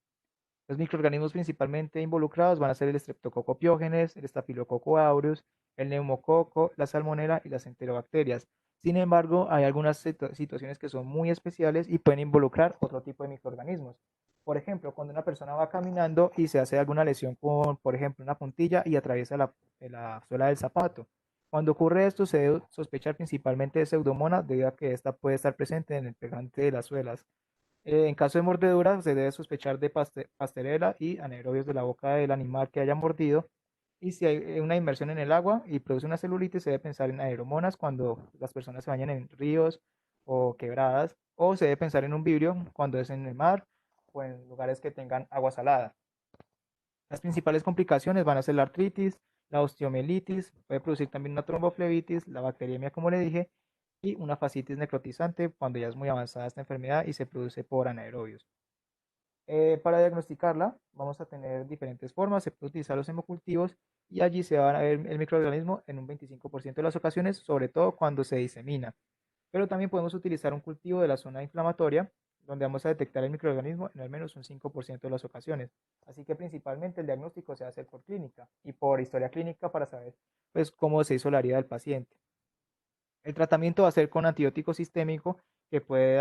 Los microorganismos principalmente involucrados van a ser el Streptococcus pyogenes, el Staphylococcus aureus, el neumococo, la salmonela y las enterobacterias. Sin embargo, hay algunas situaciones que son muy especiales y pueden involucrar otro tipo de microorganismos. Por ejemplo, cuando una persona va caminando y se hace alguna lesión con, por ejemplo, una puntilla y atraviesa la suela del zapato. Cuando ocurre esto, se debe sospechar principalmente de Pseudomonas debido a que esta puede estar presente en el pegante de las suelas. En caso de mordedura, se debe sospechar de Pasteurella y anaerobios de la boca del animal que haya mordido. Y si hay una inmersión en el agua y produce una celulitis, se debe pensar en aeromonas cuando las personas se bañan en ríos o quebradas. O se debe pensar en un vibrio cuando es en el mar o en lugares que tengan agua salada. Las principales complicaciones van a ser la artritis, la osteomielitis, puede producir también una tromboflebitis, la bacteriemia, como le dije, y una fascitis necrotizante cuando ya es muy avanzada esta enfermedad y se produce por anaerobios. Para diagnosticarla vamos a tener diferentes formas, se puede utilizar los hemocultivos y allí se va a ver el microorganismo en un 25% de las ocasiones, sobre todo cuando se disemina. Pero también podemos utilizar un cultivo de la zona inflamatoria, donde vamos a detectar el microorganismo en al menos un 5% de las ocasiones. Así que principalmente el diagnóstico se hace por clínica y por historia clínica para saber pues, cómo se hizo la herida del paciente. El tratamiento va a ser con antibiótico sistémico que puede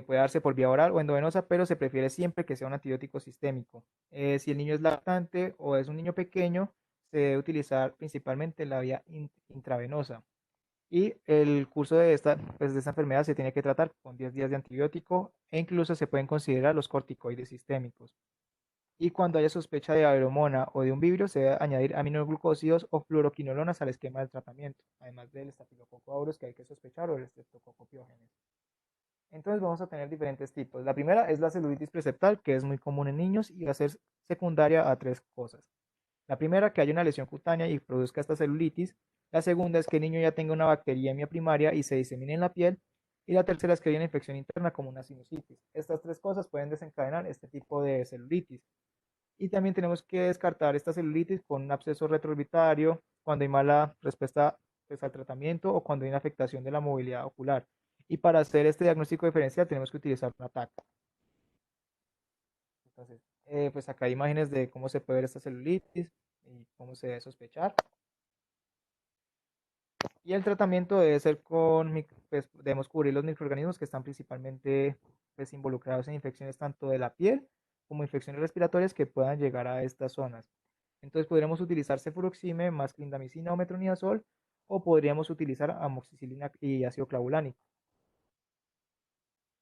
darse por vía oral o endovenosa, pero se prefiere siempre que sea un antibiótico sistémico. Si el niño es lactante o es un niño pequeño, se debe utilizar principalmente la vía intravenosa. Y el curso pues, de esta enfermedad se tiene que tratar con 10 días de antibiótico e incluso se pueden considerar los corticoides sistémicos. Y cuando haya sospecha de aeromona o de un vibrio, se debe añadir aminoglucósidos o fluoroquinolonas al esquema del tratamiento, además del Staphylococcus aureus que hay que sospechar o el Streptococcus pyogenes. Entonces vamos a tener diferentes tipos. La primera es la celulitis preseptal, que es muy común en niños y va a ser secundaria a 3 cosas. La primera, que haya una lesión cutánea y produzca esta celulitis. La segunda es que el niño ya tenga una bacteriemia primaria y se disemine en la piel. Y la tercera es que haya una infección interna como una sinusitis. Estas 3 cosas pueden desencadenar este tipo de celulitis. Y también tenemos que descartar esta celulitis con un absceso retroorbitario, cuando hay mala respuesta pues, al tratamiento o cuando hay una afectación de la movilidad ocular. Y para hacer este diagnóstico diferencial tenemos que utilizar una TAC. Entonces, pues acá hay imágenes de cómo se puede ver esta celulitis y cómo se debe sospechar. Y el tratamiento debe ser pues debemos cubrir los microorganismos que están principalmente pues, involucrados en infecciones tanto de la piel como infecciones respiratorias que puedan llegar a estas zonas. Entonces podríamos utilizar cefuroxime más clindamicina o metronidazol o podríamos utilizar amoxicilina y ácido clavulánico.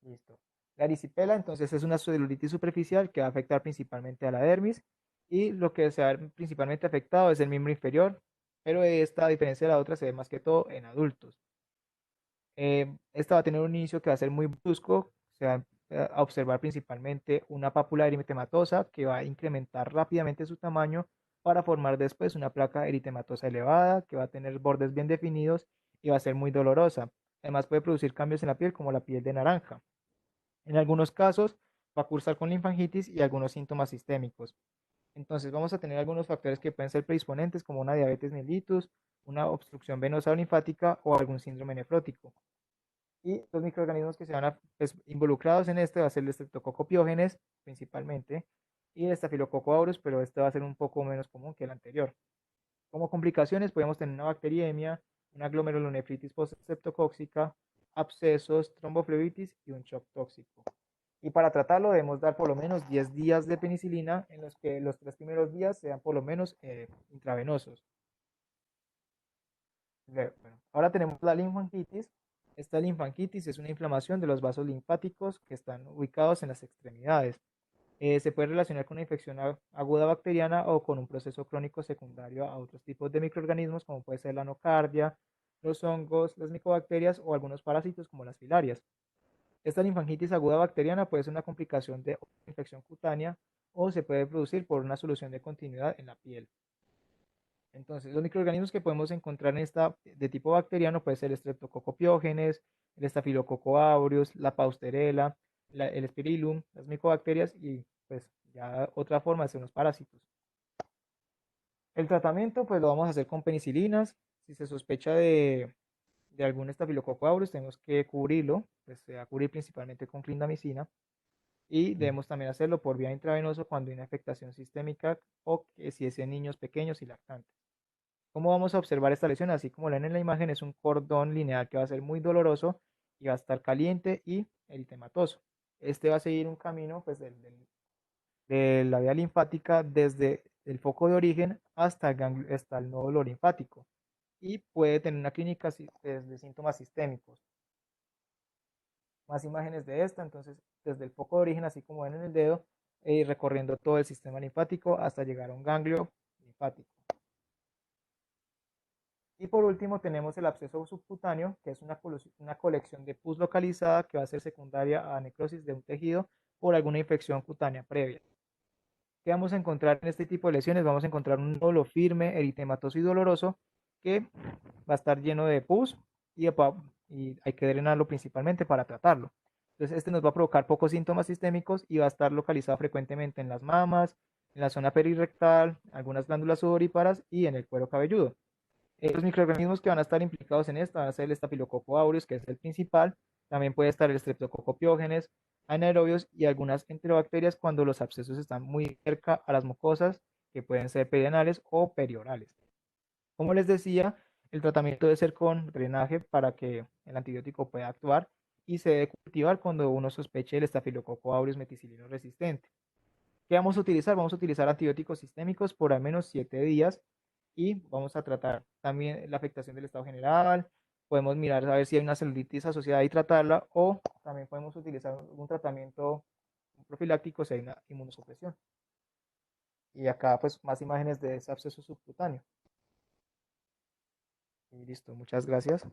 Listo. La erisipela entonces es una celulitis superficial que va a afectar principalmente a la dermis y lo que se va a ver principalmente afectado es el miembro inferior, pero esta, a diferencia de la otra, se ve más que todo en adultos. Esta va a tener un inicio que va a ser muy brusco, se va a observar principalmente una pápula eritematosa que va a incrementar rápidamente su tamaño para formar después una placa eritematosa elevada que va a tener bordes bien definidos y va a ser muy dolorosa. Además puede producir cambios en la piel como la piel de naranja. En algunos casos va a cursar con linfangitis y algunos síntomas sistémicos. Entonces vamos a tener algunos factores que pueden ser predisponentes como una diabetes mellitus, una obstrucción venosa o linfática o algún síndrome nefrótico. Y los microorganismos que se van a pues, involucrados en este va a ser el Streptococcus pyogenes principalmente y el Staphylococcus aureus, pero este va a ser un poco menos común que el anterior. Como complicaciones podemos tener una bacteriemia, una glomerulonefritis post-streptocóxica, abscesos, tromboflebitis y un shock tóxico. Y para tratarlo debemos dar por lo menos 10 días de penicilina en los que los 3 primeros días sean por lo menos intravenosos. Bueno, ahora tenemos la linfangitis. Esta linfangitis es una inflamación de los vasos linfáticos que están ubicados en las extremidades. Se puede relacionar con una infección aguda bacteriana o con un proceso crónico secundario a otros tipos de microorganismos como puede ser la nocardia, los hongos, las micobacterias o algunos parásitos como las filarias. Esta linfangitis aguda bacteriana puede ser una complicación de infección cutánea o se puede producir por una solución de continuidad en la piel. Entonces, los microorganismos que podemos encontrar en esta de tipo bacteriano puede ser el Streptococcus pyogenes, el Staphylococcus aureus, la Pasteurella, el Spirillum, las micobacterias y pues ya otra forma son los parásitos. El tratamiento pues lo vamos a hacer con penicilinas. Si se sospecha de algún Staphylococcus aureus tenemos que cubrirlo, pues se va a cubrir principalmente con clindamicina. Y debemos también hacerlo por vía intravenosa cuando hay una afectación sistémica o que si es en niños pequeños y lactantes. ¿Cómo vamos a observar esta lesión? Así como ven en la imagen, es un cordón lineal que va a ser muy doloroso y va a estar caliente y eritematoso. Este va a seguir un camino pues, de la vía linfática desde el foco de origen hasta el nódulo linfático y puede tener una clínica de síntomas sistémicos. Más imágenes de esta, entonces desde el foco de origen, así como ven en el dedo, recorriendo todo el sistema linfático hasta llegar a un ganglio linfático. Y por último tenemos el absceso subcutáneo, que es una colección de pus localizada que va a ser secundaria a necrosis de un tejido por alguna infección cutánea previa. ¿Qué vamos a encontrar en este tipo de lesiones? Vamos a encontrar un nódulo firme, eritematoso y doloroso que va a estar lleno de pus y hay que drenarlo principalmente para tratarlo. Entonces este nos va a provocar pocos síntomas sistémicos y va a estar localizado frecuentemente en las mamas, en la zona perirectal, algunas glándulas sudoríparas y en el cuero cabelludo. Los microorganismos que van a estar implicados en esto van a ser el Staphylococcus aureus, que es el principal. También puede estar el Streptococcus pyogenes, anaerobios y algunas enterobacterias cuando los abscesos están muy cerca a las mucosas, que pueden ser perianales o periorales. Como les decía, el tratamiento debe ser con drenaje para que el antibiótico pueda actuar y se debe cultivar cuando uno sospeche el Staphylococcus aureus meticilino resistente. ¿Qué vamos a utilizar? Vamos a utilizar antibióticos sistémicos por al menos 7 días y vamos a tratar también la afectación del estado general. Podemos mirar a ver si hay una celulitis asociada y tratarla, o también podemos utilizar un tratamiento profiláctico si hay una inmunosupresión. Y acá pues más imágenes de ese absceso subcutáneo. Y listo, muchas gracias.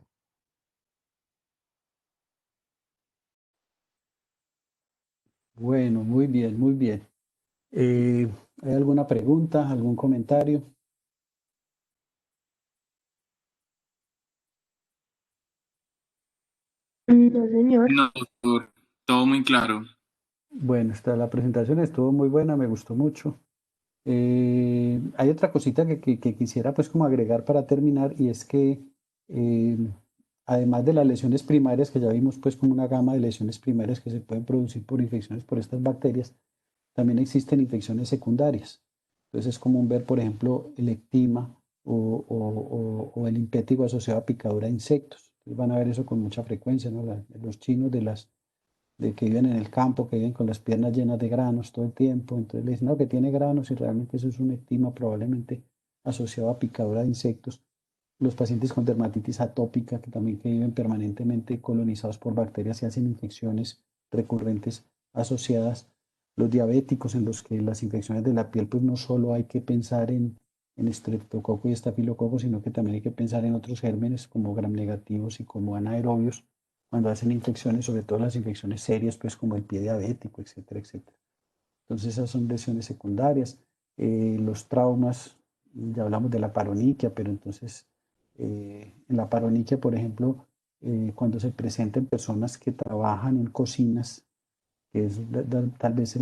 Bueno, muy bien, muy bien. ¿Hay alguna pregunta, algún comentario? No, señor. No, doctor, todo muy claro. Bueno, la presentación estuvo muy buena, me gustó mucho. Hay otra cosita que quisiera pues como agregar para terminar, y es que eh, además de las lesiones primarias, que ya vimos pues como una gama de lesiones primarias que se pueden producir por infecciones por estas bacterias, también existen infecciones secundarias. Entonces es común ver, por ejemplo, el ectima o el impétigo asociado a picadura de insectos. Entonces van a ver eso con mucha frecuencia, ¿no? Los chinos de que viven en el campo, que viven con las piernas llenas de granos todo el tiempo. Entonces le dicen, no, que tiene granos, y realmente eso es un ectima probablemente asociado a picadura de insectos. Los pacientes con dermatitis atópica, que también que viven permanentemente colonizados por bacterias y hacen infecciones recurrentes asociadas. Los diabéticos, en los que las infecciones de la piel, pues no solo hay que pensar en estreptococo y estafilococo, sino que también hay que pensar en otros gérmenes como gram negativos y como anaerobios, cuando hacen infecciones, sobre todo las infecciones serias, pues como el pie diabético, etcétera, etcétera. Entonces esas son lesiones secundarias. Los traumas, ya hablamos de la paroniquia, pero entonces en la paroniquia, por ejemplo, cuando se presentan personas que trabajan en cocinas, que es tal vez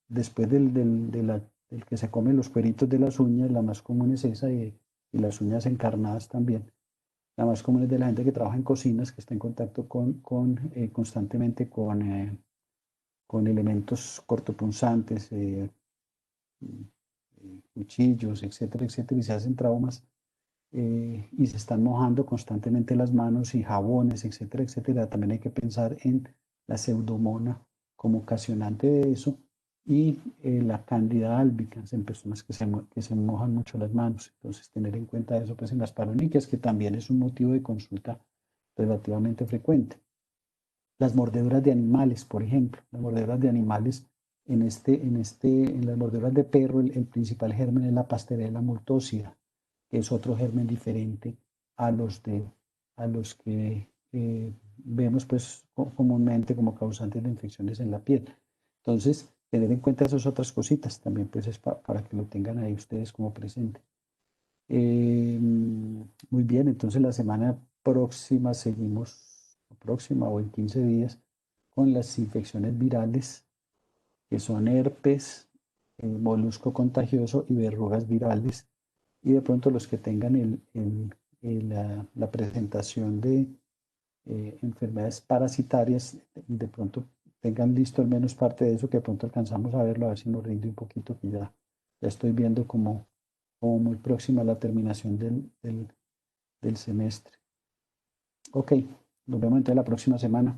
después del que se come los cueritos de las uñas, la más común es esa, y las uñas encarnadas también. La más común es de la gente que trabaja en cocinas, que está en contacto constantemente con elementos cortopunzantes, cuchillos, etcétera, etcétera, y se hacen traumas y se están mojando constantemente las manos y jabones, etcétera, etcétera. También hay que pensar en la pseudomona como ocasionante de eso, y la cándida albicans en personas que se mojan mucho las manos. Entonces, tener en cuenta eso pues en las paroniquias, que también es un motivo de consulta relativamente frecuente. Las mordeduras de animales, por ejemplo, las mordeduras de animales, en las mordeduras de perro, el principal germen es la Pasteurella multósida, que es otro germen diferente a los que vemos pues comúnmente como causantes de infecciones en la piel. Entonces, tener en cuenta esas otras cositas también pues es para que lo tengan ahí ustedes como presente. Muy bien, entonces la semana próxima seguimos, próxima o en 15 días, con las infecciones virales, que son herpes, molusco contagioso y verrugas virales. Y de pronto los que tengan la presentación de enfermedades parasitarias, de pronto tengan listo al menos parte de eso, que de pronto alcanzamos a verlo, a ver si nos rinde un poquito, que ya estoy viendo como muy próxima a la terminación del semestre. Ok, nos vemos entonces la próxima semana.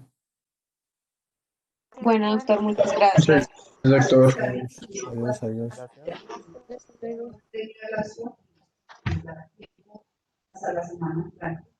Bueno, doctor, muchas Sí, gracias. doctor. Adiós, adiós. Gracias. Declaración hasta la semana entrante.